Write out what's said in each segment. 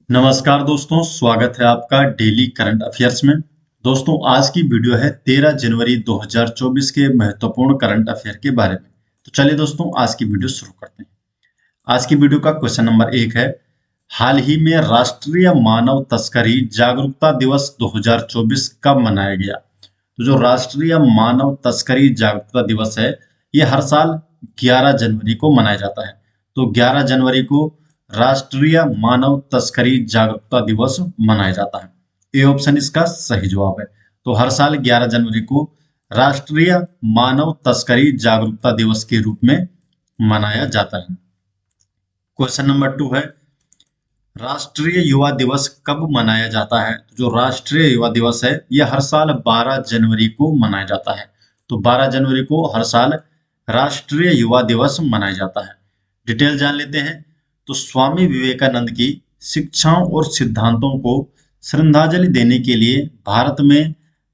नमस्कार दोस्तों, स्वागत है आपका डेली करंट अफेयर्स में। दोस्तों, आज की वीडियो है 13 जनवरी 2024 के महत्वपूर्ण करंट अफेयर के बारे में। तो चलिए दोस्तों, आज की वीडियो शुरू करते हैं। आज की वीडियो का क्वेश्चन नंबर 1 है, हाल ही में राष्ट्रीय मानव तस्करी जागरूकता दिवस 2024 कब मनाया गया? तो जो राष्ट्रीय मानव तस्करी जागरूकता दिवस है, ये हर साल 11 जनवरी को मनाया जाता है। तो 11 जनवरी को राष्ट्रीय मानव तस्करी जागरूकता दिवस मनाया जाता है। ए ऑप्शन इसका सही जवाब है। तो हर साल 11 जनवरी को राष्ट्रीय मानव तस्करी जागरूकता दिवस के रूप में मनाया जाता है। क्वेश्चन नंबर 2 है, राष्ट्रीय युवा दिवस कब मनाया जाता है? तो जो राष्ट्रीय युवा दिवस है, यह हर साल 12 जनवरी को मनाया जाता है। तो 12 जनवरी को हर साल राष्ट्रीय युवा दिवस मनाया जाता है। डिटेल जान लेते हैं। तो स्वामी विवेकानंद की शिक्षाओं और सिद्धांतों को श्रद्धांजलि देने के लिए भारत में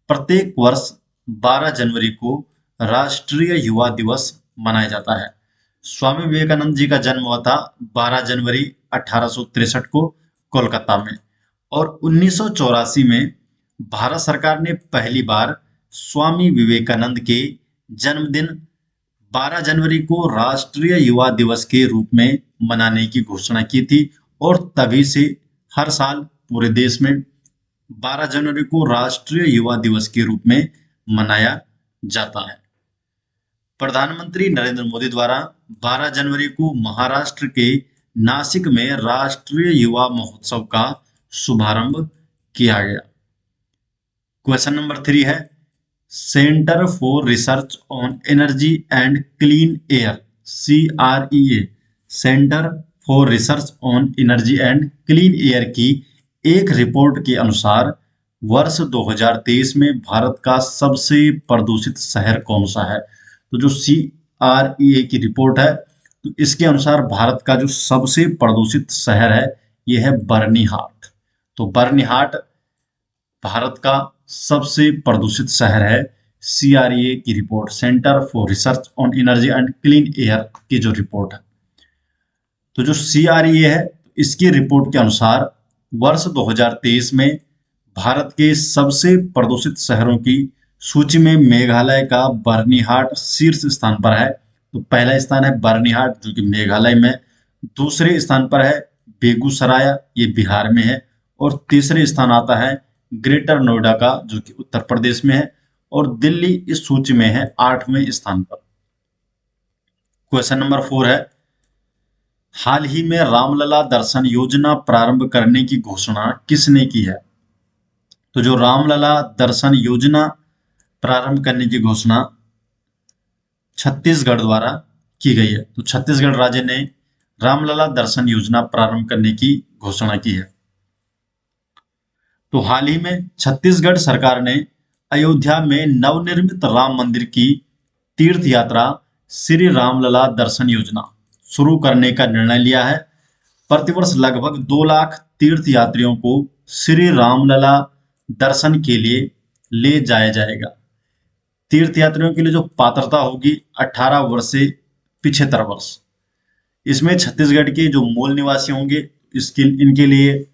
प्रत्येक वर्ष 12 जनवरी को राष्ट्रीय युवा दिवस मनाया जाता है। स्वामी विवेकानंद जी का जन्म हुआ था 12 जनवरी 1863 को कोलकाता में, और 1984 में भारत सरकार ने पहली बार स्वामी विवेकानंद के जन्मदिन 12 जनवरी को राष्ट्रीय युवा दिवस के रूप में मनाने की घोषणा की थी, और तभी से हर साल पूरे देश में 12 जनवरी को राष्ट्रीय युवा दिवस के रूप में मनाया जाता है। प्रधानमंत्री नरेंद्र मोदी द्वारा 12 जनवरी को महाराष्ट्र के नासिक में राष्ट्रीय युवा महोत्सव का शुभारंभ किया गया। क्वेश्चन नंबर 3 है, centre for research on energy and clean air CREA, centre for research on energy and clean air की एक रिपोर्ट के अनुसार वर्ष 2023 में भारत का सबसे प्रदूषित शहर कौन सा है? तो जो CREA की रिपोर्ट है, तो इसके अनुसार भारत का जो सबसे प्रदूषित शहर है, यह है बर्निहाट। तो बर्निहाट भारत का सबसे प्रदूषित शहर है। CREA की report, centre for research on energy and clean air की जो रिपोर्ट है, तो जो CREA है, इसकी रिपोर्ट के अनुसार वर्ष 2023 में भारत के सबसे प्रदूषित शहरों की सूची में मेघालय का बर्निहाट शीर्ष स्थान पर है। तो पहला स्थान है बर्निहाट, जो कि मेघालय में, दूसरे स्थान पर है बेगूसराय, ये बिहार में है, और तीसरे स्थान आता है ग्रेटर नोएडा का, जो कि उत्तर प्रदेश में है, और दिल्ली इस सूची में है 8वें स्थान पर। क्वेश्चन नंबर 4 है, हाल ही में रामलला दर्शन योजना प्रारंभ करने की घोषणा किसने की है? तो जो रामलला दर्शन योजना प्रारंभ करने की घोषणा छत्तीसगढ़ द्वारा की गई है। तो छत्तीसगढ़ राज्य ने रामलला दर्शन योजना प्रारंभ करने की घोषणा की है। तो हाल ही में छत्तीसगढ़ सरकार ने अयोध्या में नवनिर्मित राम मंदिर की तीर्थ यात्रा श्री रामलला दर्शन योजना शुरू करने का निर्णय लिया है। प्रतिवर्ष लगभग 2 लाख तीर्थ यात्रियों को श्री रामलला दर्शन के लिए ले जाया जाएगा। तीर्थ यात्रियों के लिए जो पात्रता होगी 18 वर्ष से 75 वर्ष। इसमें छत्तीसगढ़ के जो मूल निवासी होंगे, इनके लिए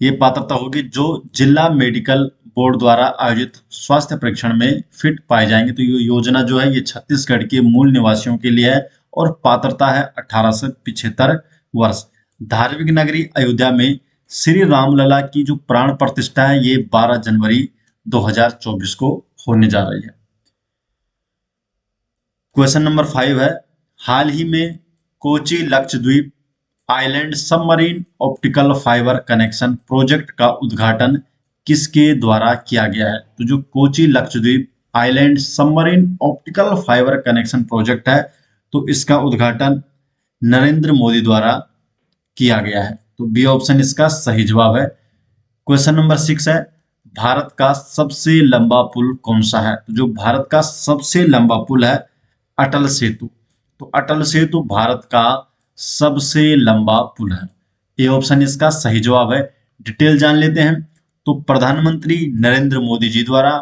ये पात्रता होगी जो जिला मेडिकल बोर्ड द्वारा आयोजित स्वास्थ्य परीक्षण में फिट पाए जाएंगे। तो ये योजना जो है, ये छत्तीसगढ़ के मूल निवासियों के लिए है, और पात्रता है 18 से 75 वर्ष। धार्मिक नगरी अयोध्या में श्री रामलला की जो प्राण प्रतिष्ठा है, ये 12 जनवरी 2024 को होने जा रही है। क्वेश्चन नंबर 5 है, हाल ही में Kochi Lakshadweep island submarine optical fibre connection project का उद्घाटन किसके द्वारा किया गया है? तो जो Kochi Lakshadweep island submarine optical fibre connection project है, तो इसका उद्घाटन नरेंद्र मोदी द्वारा किया गया है। तो बी ऑप्शन इसका सही जवाब है। क्वेश्चन नंबर 6 है, भारत का सबसे लंबा पुल कौन सा है? तो जो भारत का सबसे लंबा पुल है, अटल सेतु। तो अटल सेतु भारत का सबसे लंबा पुल है। ये ऑप्शन इसका सही जवाब है। डिटेल जान लेते हैं। तो प्रधानमंत्री नरेंद्र मोदी जी द्वारा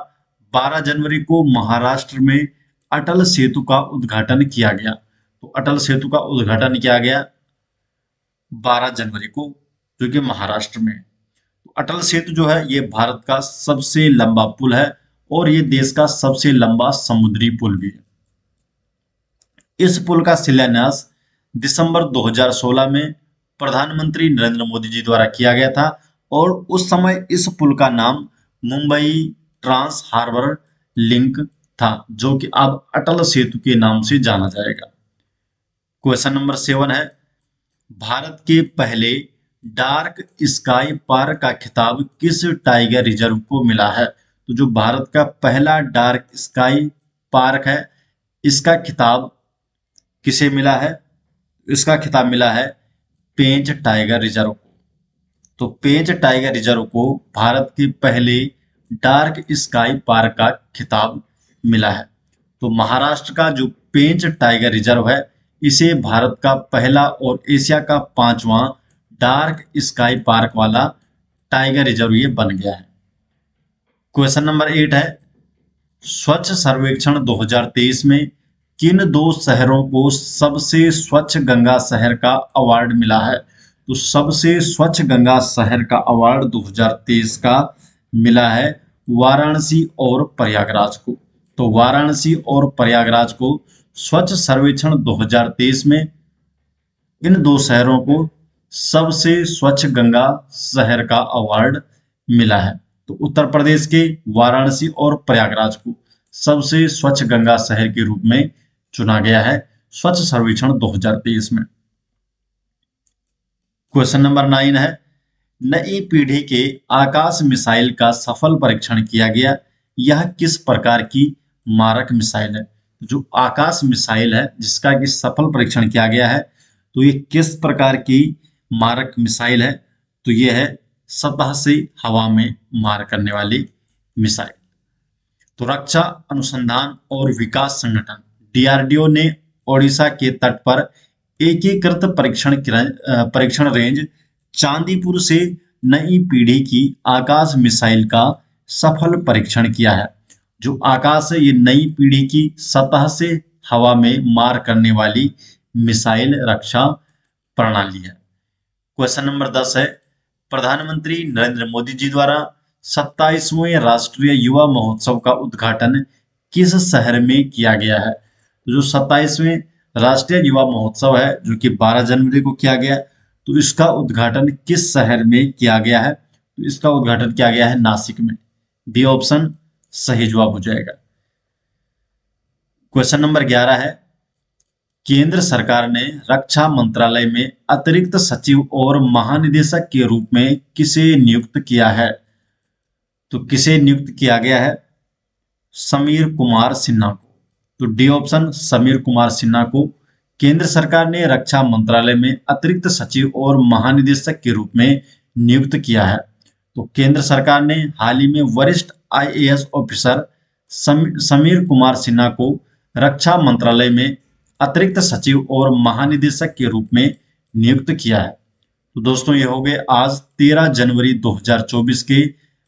12 जनवरी को महाराष्ट्र में अटल सेतु का उद्घाटन किया गया। तो अटल सेतु का उद्घाटन किया गया 12 जनवरी को जो कि महाराष्ट्र में है। तो अटल सेतु जो है ये भारत का सबसे लंबा पुल है और ये देश का सबसे लंबा समुद्री पुल भी है। इस पुल का शिलान्यास दिसंबर 2016 में प्रधानमंत्री नरेंद्र मोदी जी द्वारा किया गया था और उस समय इस पुल का नाम मुंबई ट्रांस हार्बर लिंक था, जो कि अब अटल सेतु के नाम से जाना जाएगा। क्वेश्चन नंबर 7 है, भारत के पहले डार्क स्काई पार्क का खिताब किस टाइगर रिजर्व को मिला है? तो जो भारत का पहला डार्क स्काई पार्क है, इसका खिताब किसे मिला है? इसका खिताब मिला है पेंच टाइगर रिजर्व को। तो पेंच टाइगर रिजर्व को भारत के पहले डार्क स्काई पार्क का खिताब मिला है। तो महाराष्ट्र का जो पेंच टाइगर रिजर्व है, इसे भारत का पहला और एशिया का 5वां डार्क स्काई पार्क वाला टाइगर रिजर्व ये बन गया है। क्वेश्चन नंबर 8 है, स्वच्छ सर्वेक्षण 2023 में किन 2 शहरों को सबसे स्वच्छ गंगा शहर का अवार्ड मिला है? तो सबसे स्वच्छ गंगा शहर का अवार्ड 2023 का मिला है वाराणसी और प्रयागराज को। तो वाराणसी और प्रयागराज को स्वच्छ सर्वेक्षण 2023 में इन 2 शहरों को सबसे स्वच्छ गंगा शहर का अवार्ड मिला है। तो उत्तर प्रदेश के वाराणसी और प्रयागराज को सबसे स्वच्छ गंगा शहर के रूप में चुना गया है स्वच्छ सर्वेक्षण 2023 में। क्वेश्चन नंबर 9 है, नई पीढ़ी के आकाश मिसाइल का सफल परीक्षण किया गया, यह किस प्रकार की मारक मिसाइल है? जो आकाश मिसाइल है जिसका कि सफल परीक्षण किया गया है, तो ये किस प्रकार की मारक मिसाइल है? तो ये है सतह से हवा में मार करने वाली मिसाइल। तो रक्षा अनुसंधान और विकास संगठन डीआरडीओ ने ओडिशा के तट पर एकीकृत परीक्षण रेंज चांदीपुर से नई पीढ़ी की आकाश मिसाइल का सफल परीक्षण किया है। जो आकाश है ये नई पीढ़ी की सतह से हवा में मार करने वाली मिसाइल रक्षा प्रणाली है। क्वेश्चन नंबर 10 है, प्रधानमंत्री नरेंद्र मोदी जी द्वारा 27वें राष्ट्रीय युवा महोत्सव का उद्घाटन किस शहर में किया गया है? तो जो 27वें राष्ट्रीय युवा महोत्सव है जो कि 12 जनवरी को किया गया, तो इसका उद्घाटन किस शहर में किया गया है? तो इसका उद्घाटन किया गया है नासिक में। बी ऑप्शन सही जवाब हो जाएगा। क्वेश्चन नंबर 11 है, केंद्र सरकार ने रक्षा मंत्रालय में अतिरिक्त सचिव और महानिदेशक के रूप में किसे नियुक्त किया है? तो किसे नियुक्त किया गया है? समीर कुमार सिन्हा को। तो डी ऑप्शन समीर कुमार सिन्हा को केंद्र सरकार ने रक्षा मंत्रालय में अतिरिक्त सचिव और महानिदेशक के रूप में नियुक्त किया है। तो केंद्र सरकार ने हाल ही में वरिष्ठ आईएएस ऑफिसर समीर कुमार सिन्हा को रक्षा मंत्रालय में अतिरिक्त सचिव और महानिदेशक के रूप में नियुक्त किया है। तो दोस्तों ये हो गए आज 13 जनवरी 2024 के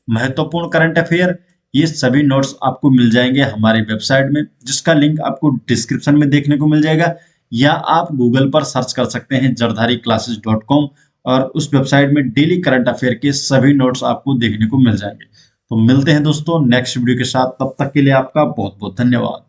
महत्वपूर्ण करंट अफेयर। ये सभी नोट्स आपको मिल जाएंगे हमारे वेबसाइट में, जिसका लिंक आपको डिस्क्रिप्शन में देखने को मिल जाएगा, या आप गूगल पर सर्च कर सकते हैं jardhariclasses.com और उस वेबसाइट में डेली करंट अफेयर के सभी नोट्स आपको देखने को मिल जाएंगे। तो मिलते हैं दोस्तों नेक्स्ट वीडियो के साथ, तब तक के लिए आपका बहुत बहुत धन्यवाद।